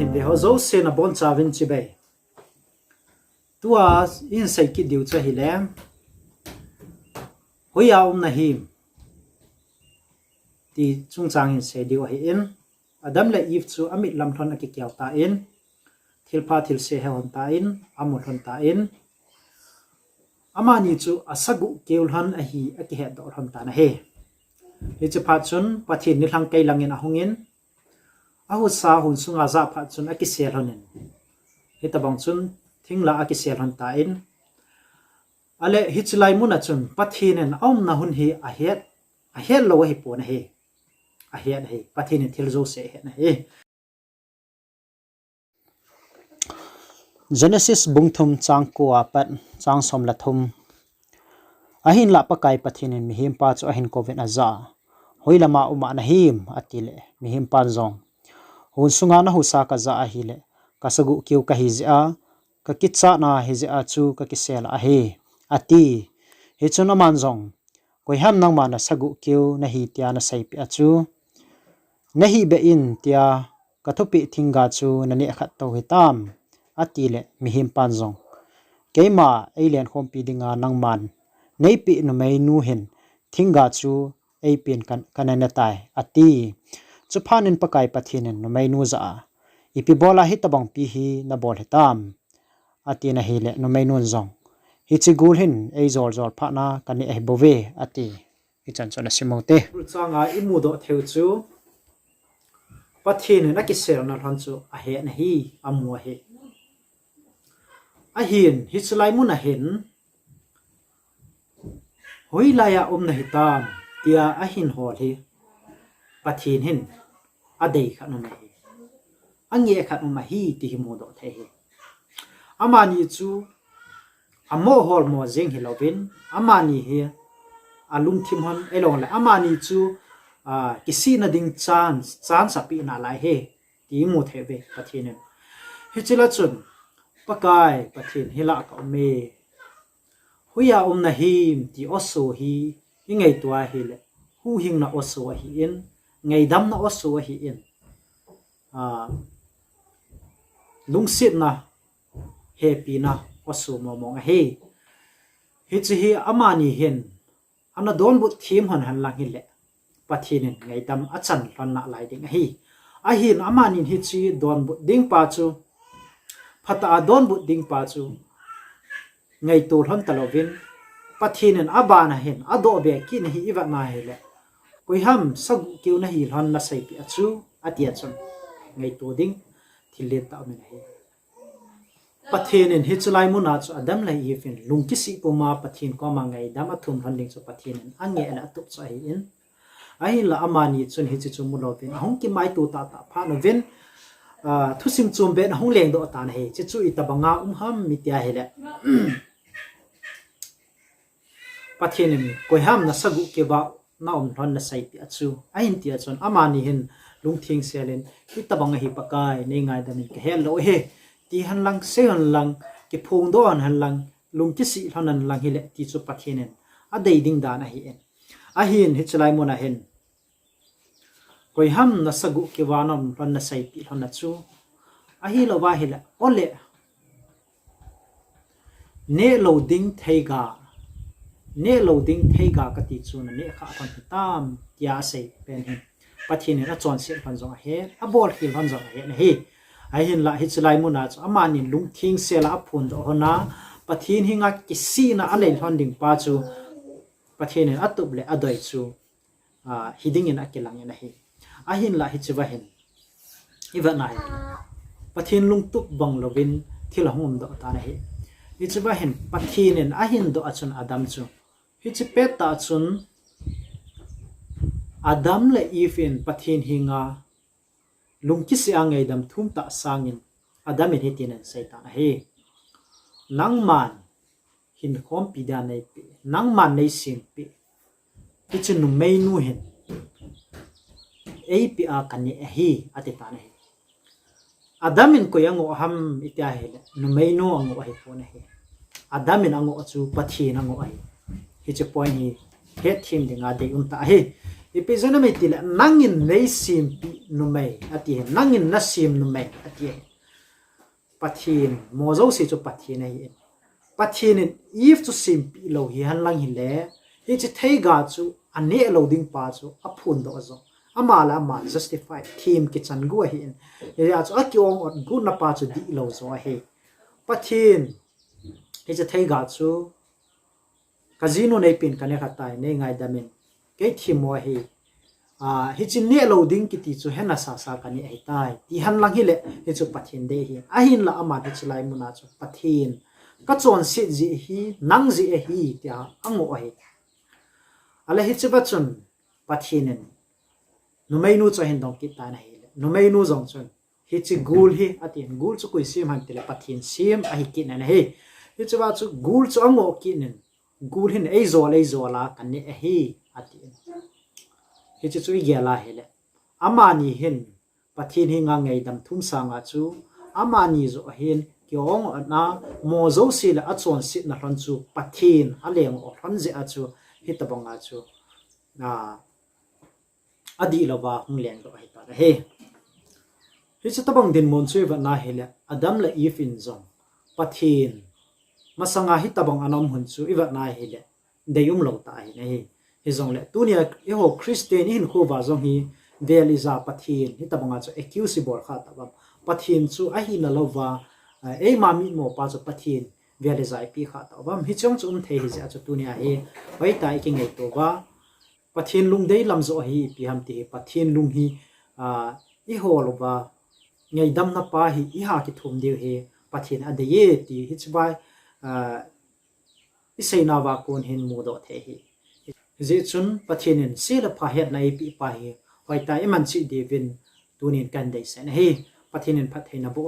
in de ho zo se na bon cha vin chi be tua in sai ki diu cha hi le hoya na hi ti chung chang in se diu hi in adam le if chu amit lam thon aki kyaw ta in thilpa thil se he hon ta in amol hon ta in amani chu asagu keul han a hi aki he do hon ta na he hi chu pha chun pathin ni thlang kai langin a hungin ahu sa hun sunga za pha chun aki sel honin hi tabang chun thingla aki sel hon ta in ale hi chulai mun a chun pathin en om na hun hi a het lo hi po na he a het he pathin en thil zo se he na he Genesis bungthum changko apat chang som la thum ahin la pakai pathin en mihim pa chu ahin covid aza hoilama uma na him atile mihim pa zong hun sunga na husa ka za ahile kasagu kiu ka hizia ka kitsa na hizia chu ka kisel a he ati he chuna man zong koi ham nang ma na sagu kiu na hi tia na sai pi achu na hi be in tia ka thupi thinga chu na ni khat to hitam atile mihim pan zong keima alien khom pi dinga nangman nei pi no mai nu hin thinga chu ei pin kan kanana tai ati chu phanin pakai pathinen no mai nu za ipi bola hitabang pi hi na bol hitam ati na hele no mai nun zong hi chi gul hin ei zol zol pha na kan ei bove ati hi chan chona simote changa imu do theu chu pathin na ki sel na than chu a he na hi amu he a hin hi chlai mun a hen hoi laya na hitam tia a hin hol hi pathin hin a dei khan na hi ange khan ma hi ti hi mu do the hi amani chu amo hol mo jeng hi lovin amani hi alung thim hon elong la amani chu kisi na ding chan sapi na lai he ti mu the be pathin hi chila chun pakai pathin hila ka me huya na him ti oso hi ingai tua hi le hu hing na oso hi in ngai dam na oso hi in lungsit na happy na oso mo mong he hi chi hi amani hin ana don but thim hon han lang hi le pathin ngai dam achan lon na lai ding hi a hin amani hi chi don but ding pa chu phata don but ding pa chu ngai tur hon talovin pathinen abana hen ado be kin hi iwa na hele koi ham sag kiu na hi hon na sai pi achu atia chon ngai tu ding thile ta men he pathinen hi chulai mu na chu adam lai hi fin lungki si puma pathin ko ma ngai dam athum hon ding chu pathinen ange na atup cha hi in ai la amani chun hi chu mu lovin ahong ki mai tu ta pha no ven thu sim chum ben hong leng do ta na he chu chu itabanga ham mitia hele pathin koi ham na sagu ke ba na thon na sai pi achu ain tia chon amani hin lungthing selen itabanga hi pakai nei ngai da ni ke hel lo he ti han lang se han lang ke phung do han lang lungti si hanan lang hi le ti chu pathinen a dei ding da na hi en a hin hi chlai mo na hen koi ham na sagu ke wa nam thon na sai pi thon na chu a hi lo wa hi la ole ne loading theiga ka ti chu na ne kha thon tam tia sei pen hin pathin na chon se phan zong he a bol hil han zong he na he ai hin la hi chlai mu na chu amani lung thing se la phun do hona pathin hinga kisi na alei thon ding pa chu pathin atub le adoi chu hiding in akilang na he a hin la hi chuwa hen iwa na he pathin lung tup bang lovin thil hum do ta na he hi chuwa hen pathin en a hin do achun adam chu hi chi peta chun adam le ifin pathin hinga lungki si angai dam thum ta sangin adam en hitin saitan he nangman hin khom pi da nei pi nangman nei sim pi hi chu nu mei nu hen ap a kani hi atita ne adamin ko yango ham itya he nu mei nu ango hi phone he adamin ango chu pathin ango ai hi che point hi het thim dinga de ta he ipizana me til nangin nei sim pi numei ati nangin nasim numei ati Pathen mozo si chu Pathen ai Pathen if chu sim pi lo hi han lang hi le hi chi thei ga chu ane lo ding pa chu aphun do zo amala ama justify team kitchen go hi ya chu akyong ot gu na pa chu di lo zo he Pathen hi chi thei ga chu casino nei pin kane khatai nei ngai damin ke thimo hi hi chin ne lo ding ki ti chu hena sa sa kani ai tai ti han lang hi le hi chu Pathen de hi a hin la ama ti chilai muna chu Pathen ka chon si ji hi nang ji e hi tia ango ai ala hi chu bachun Pathen numei nu cho hin dong ki ta na hi le numei nu jong chun hi chi gul hi atien gul chu kui sim han tele Pathen sim a hi ki na hi hi chu ba chu gul chu ango ki nen gul hin ei zo la kan ne e hi atien hi chu chui gela hele amani hin Pathen hi nga ngei dam thum sanga chu amani zo hin kyong na mo zo si la achon sit na ron chu Pathen aleng o ron je a chu hi tabanga chu na adi lova hung leng do ai ta he hi chu tabang din mon chu va na hele adam la if in zong Pathen masanga hi tabang anom hun chu iwa na hele deyum lo ta ai nei hi zong le tunia e ho Christian in kho wa zong hi veliza Pathen hi tabanga chu accusable kha tabam Pathen chu a hi na lova e mami mo pa chu Pathen veliza pi kha tabam hi chong chum the hi ja chu tunia hi bai tai ki ngei to wa Pathen lung dei lam zo hi pi ham ti Pathen lung hi i ho lova ngei dam na pa hi i ha ki thum deu he Pathen a de ye ti hi chbai i sei na wa kon hin mu do the hi je chun Pathen se la pha het nai pi pa hi hoi ta eman chi devin tunin kan dei sen he Pathen phathei na bo